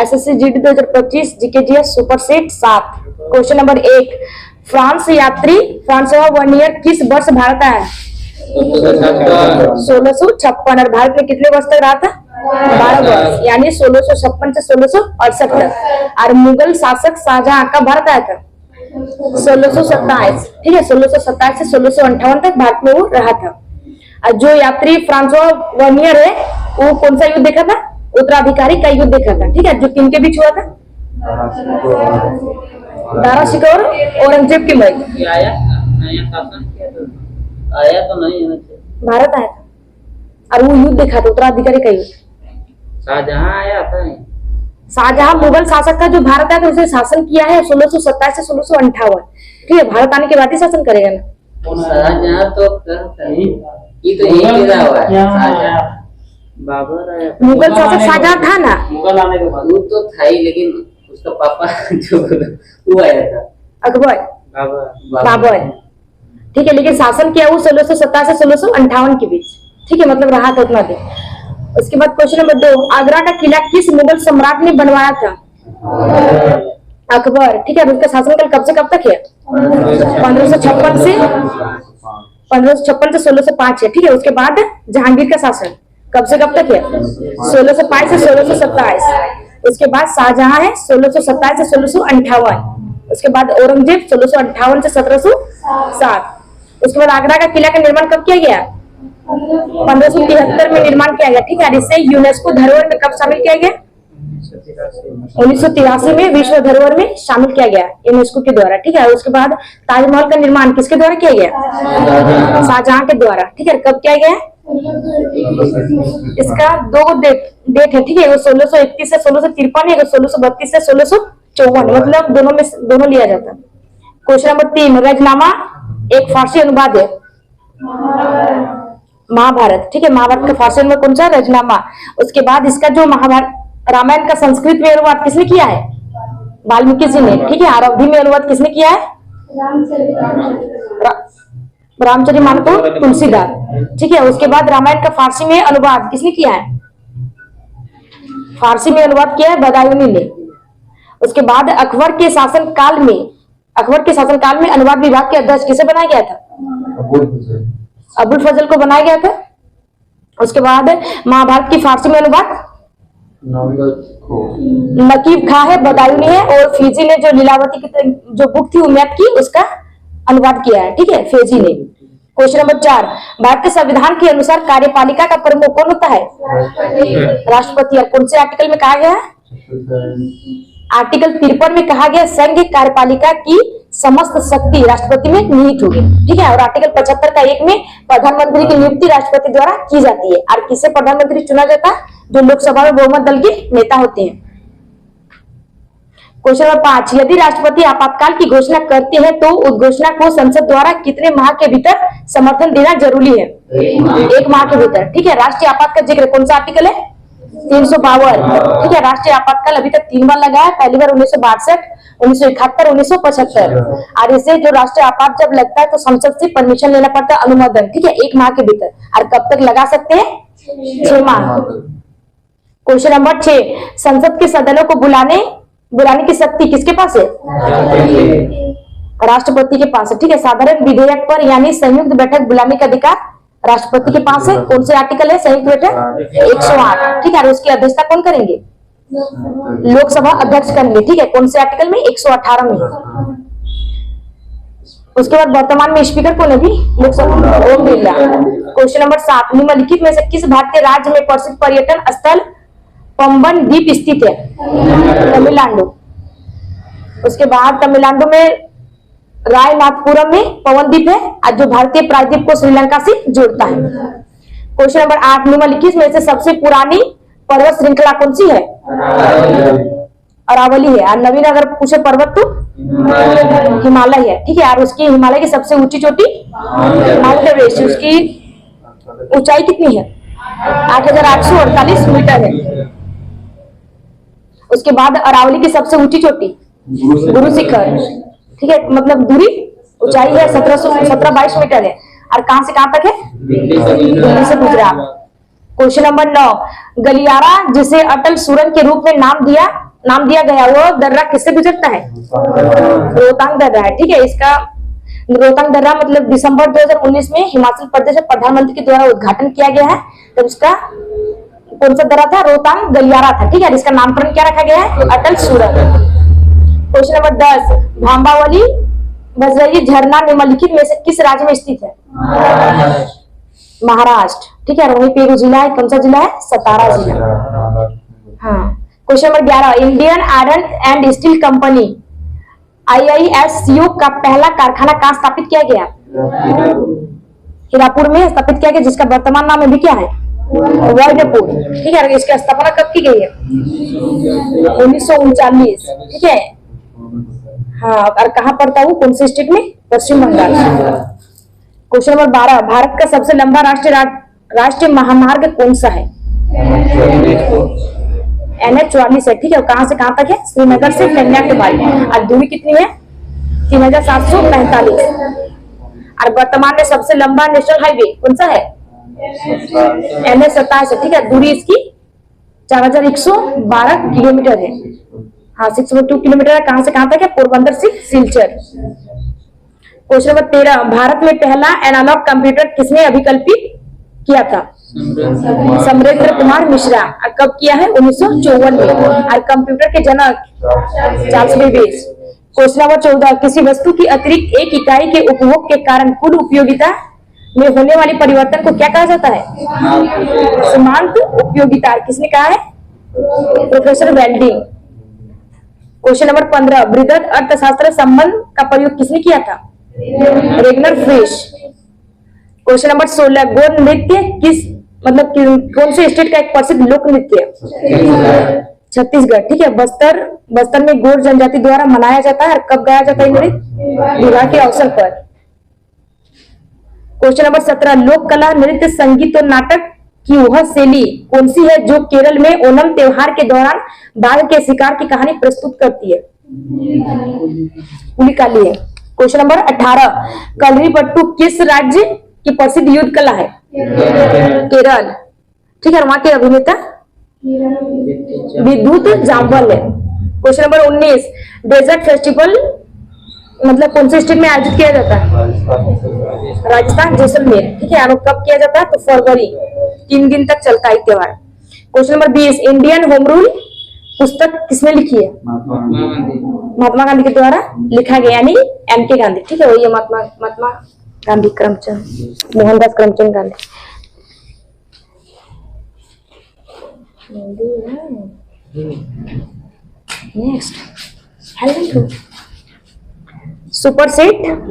SSC GD 2025 GKGS super set 7। Question number 1, France यात्री François Bernier किस वर्ष भारत आया? 1656। और भारत में कितने वर्ष तक रहा था? 12 वर्ष, यानी 1656 से 1668 तक। और मुगल शासक शाहजहां कब भारत आया था? 1627। ठीक है, 1627 से 1658 तक भारत में वो रहा था। और जो यात्री फ्रांसवा वर्नियर है वो कौन सा युद्ध देखा था? उत्तराधिकारी का युद्ध देखा था। ठीक है, जो किन के बीच हुआ था? दारा शिकोह और औरंगजेब के मध्य। आया तो नहीं है, भारत आया था और वो युद्ध देखा था, उत्तराधिकारी का युद्ध। शाहजहां आया था। शाहजहां मुगल शासक का जो भारत आया था उसे शासन किया है 1627 से 1658। ठीक है, भारत आने के बाद ही शासन करेगा ना। शाहजहां तो ये तो यही गिरा हुआ है। शाहजहां बाबर मुगल शासक शाहजहां था ना। मुगल आने के बाद वो तो था ही, लेकिन उसका पापा जो वो आया था अकबर, बाबर। ठीक है, लेकिन शासन किया वो 1627 से 1658 के बीच। ठीक है, मतलब रहा था उतना दिन। उसके बाद क्वेश्चन नंबर 2, आगरा का किला किस मुगल सम्राट ने बनवाया था? अकबर। ठीक है, उसका शासनकाल कब से कब तक है? 1556 से 1605 है। ठीक है, उसके बाद जहांगीर का शासन कब से कब तक है? 1605 से 1627। उसके बाद शाहजहां है 1627 से 1658। उसके बाद औरंगजेब 1658 से 1707। उसके बाद आगरा का किला का निर्माण कब किया गया? 1573 में निर्माण किया गया। ठीक है, इसे यूनेस्को धरोहर में कब शामिल किया गया? 1983 में विश्व धरोहर में शामिल किया गया यूनेस्को के द्वारा। ठीक है, उसके बाद ताजमहल का निर्माण किसके द्वारा किया गया? शाहजहां के द्वारा। ठीक है, कब किया गया? इसका 2 डेट है। ठीक है, वो 1631 से 1653 है, 1632 से 1654, मतलब दोनों लिया जाता है। क्वेश्चन नंबर 3, रजनामा एक फारसी अनुवाद है महाभारत। ठीक है, महाभारत का फारसी अनुवाद कौन सा? रजनामा। उसके बाद इसका जो महाभारत रामायण का संस्कृत में अनुवाद किसने किया है? वाल्मीकि जी ने। ठीक है, और अवधी में अनुवाद किसने किया है? रामचरितमानस तुलसीदास। ठीक है, उसके बाद रामायण का फारसी में अनुवाद किसने किया है? फारसी में अनुवाद किया है बदायूनी ने। उसके बाद अकबर के शासनकाल में अनुवाद विभाग के अध्यक्ष किसे बनाया गया था? अबुल फजल को बनाया गया था। उसके बाद महाभारत की फारसी में अनुवाद नकीब खां है, बदायूनी है, और फीजी ने जो लीलावती की जो बुक थी उम्मैद की उसका अनुवाद किया है। ठीक है, फीजी ने। क्वेश्चन नंबर 4, भारत के संविधान के अनुसार कार्यपालिका का प्रमुख कौन होता है? राष्ट्रपति। और कौन से आर्टिकल में कहा गया है? आर्टिकल 53 में कहा गया संघ कार्यपालिका की समस्त शक्ति राष्ट्रपति में निहित होगी। ठीक है, और आर्टिकल 75 का 1 में प्रधानमंत्री की नियुक्ति राष्ट्रपति द्वारा की जाती है। और किसे प्रधानमंत्री चुना जाता है? जो लोकसभा में बहुमत दल के नेता होते हैं। क्वेश्चन नंबर 5, यदि राष्ट्रपति आपातकाल की घोषणा करते हैं तो उस घोषणा को संसद द्वारा कितने माह के भीतर समर्थन देना जरूरी है? 1 माह के भीतर। ठीक है, राष्ट्रीय आपात का जिक्र कौन सा आर्टिकल है? 352। ठीक है, राष्ट्रीय आपातकाल अभी तक 3 बार लगा है, पहली बार 1962, 1971, 1975। और इसे जो राष्ट्रीय आपात जब लगता है तो संसद से परमिशन लेना पड़ता है, अनुमोदन। ठीक है, 1 माह के भीतर। और कब तक लगा सकते हैं? 6 माह। क्वेश्चन नंबर 6, संसद के सदनों को बुलाने की शक्ति किसके पास है? राष्ट्रपति के पास है। ठीक है, साधारण विधेयक पर यानी संयुक्त बैठक बुलाने का अधिकार राष्ट्रपति के पास है। कौन से आर्टिकल है? संयुक्त बैठक 108। ठीक है, और उसकी अध्यक्षता कौन करेंगे? लोकसभा अध्यक्ष करेंगे। ठीक है, कौन से आर्टिकल में? 118 में। उसके बाद वर्तमान में स्पीकर कौन है भी? लोकसभा ओम बिरला। क्वेश्चन नंबर 7, निम्नलिखित में से किस भारतीय राज्य में प्रसिद्ध पर्यटन स्थल पंबन द्वीप स्थित है? तमिलनाडु। उसके बाद तमिलनाडु में रायनाथपुरम में पवन द्वीप है, और जो भारतीय प्रायद्वीप को श्रीलंका से जोड़ता है। क्वेश्चन नंबर 8, निम्नलिखित में से सबसे पुरानी पर्वत श्रृंखला कौन सी है? अरावली है। और नवीन अगर पूछे पर्वत तो हिमालय है। ठीक है, और उसकी हिमालय की सबसे ऊंची चोटी माउंट एवरेस्ट। उसकी ऊंचाई कितनी है? 8,848 मीटर है। उसके बाद अरावली की सबसे ऊंची चोटी गुरु शिखर। ठीक है, मतलब दूरी ऊंचाई है 1722 मीटर है। और कहां से कहां तक है? दिल्ली से गुजरात। क्वेश्चन नंबर 9, गलियारा जिसे अटल सुरंग के रूप में नाम दिया नाम दिया गया वो दर्रा किससे गुजरता है? रोहतांग दर्रा है। ठीक है, इसका रोहतांग दर्रा मतलब दिसंबर 2019 में हिमाचल प्रदेश में प्रधानमंत्री के द्वारा उद्घाटन किया गया है। तो उसका कौन सा दर्रा था? रोहतांग गलियारा था। ठीक है, इसका नामकरण क्या रखा गया है? अटल सुरंग। क्वेश्चन नंबर 10, भांबावली बजरई झरना निम्नलिखित में से किस राज्य में स्थित है? महाराष्ट्र। ठीक है, वहीं पे एक जिला है, कौन सा जिला है? सतारा जिला। हाँ। Question number 11, Indian iron and steel company IISCO का पहला कारखाना कहाँ स्थापित किया गया? हीरापुर में स्थापित किया गया, जिसका वर्तमान नाम अभी क्या है? वैदपुर। ठीक है, इसकी स्थापना कब की गई है? 1939। ठीक है, हाँ। और कहाँ पड़ता है वो? कौन से स्टेट में? पश्चिम बंगाल। क्वेश्चन नंबर 12, भारत का सबसे लंबा राष्ट्रीय महामार्ग कौन सा है? NH-44 है। ठीक है, कहां से कहां तक है? श्रीनगर से कन्याकुमारी। और दूरी कितनी है? 3745। और वर्तमान में सबसे लंबा नेशनल हाईवे कौन सा है? NH-27 है। ठीक है, दूरी इसकी 4112 किलोमीटर है। हाँ, 602 किलोमीटर है। कहां से कहां तक है? पोरबंदर से सिलचर। क्वेश्चन नंबर 13, भारत में पहला एनालॉग कंप्यूटर किसने अभिकल्पित किया था? समरेंद्र कुमार मिश्रा। और कब किया है? 1954 में। और कंप्यूटर के जनक चार्ल्स बेबेज। क्वेश्चन नंबर 14, किसी वस्तु की अतिरिक्त एक इकाई के उपभोग के कारण कुल उपयोगिता में होने वाली परिवर्तन को क्या कहा जाता है? समांत उपयोगिता। किसने कहा है? Professor welding. क्वेश्चन नंबर 15, बृहद अर्थशास्त्र संबंध का प्रयोग किसने किया था? रेगनर फ्रिश। क्वेश्चन नंबर 16, गौर नृत्य मतलब कौन से स्टेट का एक प्रसिद्ध लोक नृत्य? छत्तीसगढ़। ठीक है, बस्तर में गौर जनजाति द्वारा मनाया जाता है। और कब गाया जाता है नृत्य? विवाह के अवसर पर। क्वेश्चन नंबर 17, लोक कला, नृत्य, संगीत और नाटक की वह शैली कौन सी है जो केरल में ओणम त्योहार के दौरान बाघ के शिकार की कहानी प्रस्तुत करती है? पुलिकाली है। क्वेश्चन नंबर 18, कलरीपट्टू किस राज्य की प्रसिद्ध युद्ध कला है? केरल। ठीक है, वहां के अभिनेता विद्युत जामवाल है। क्वेश्चन नंबर 19, डेजर्ट फेस्टिवल मतलब कौन से स्टेट में आयोजित किया जाता है? राजस्थान, जैसलमेर। ठीक है, और कब किया जाता है? तो फरवरी। 3 दिन तक चलता है त्योहार। Question number 20, Indian home rule पुस्तक किसने लिखी है? महात्मा गांधी के द्वारा लिखा गया, यानी MK गांधी। ठीक है, वही Mahatma Gandhi Karamchand Mohandas Karamchand Gandhi. Next, hello super set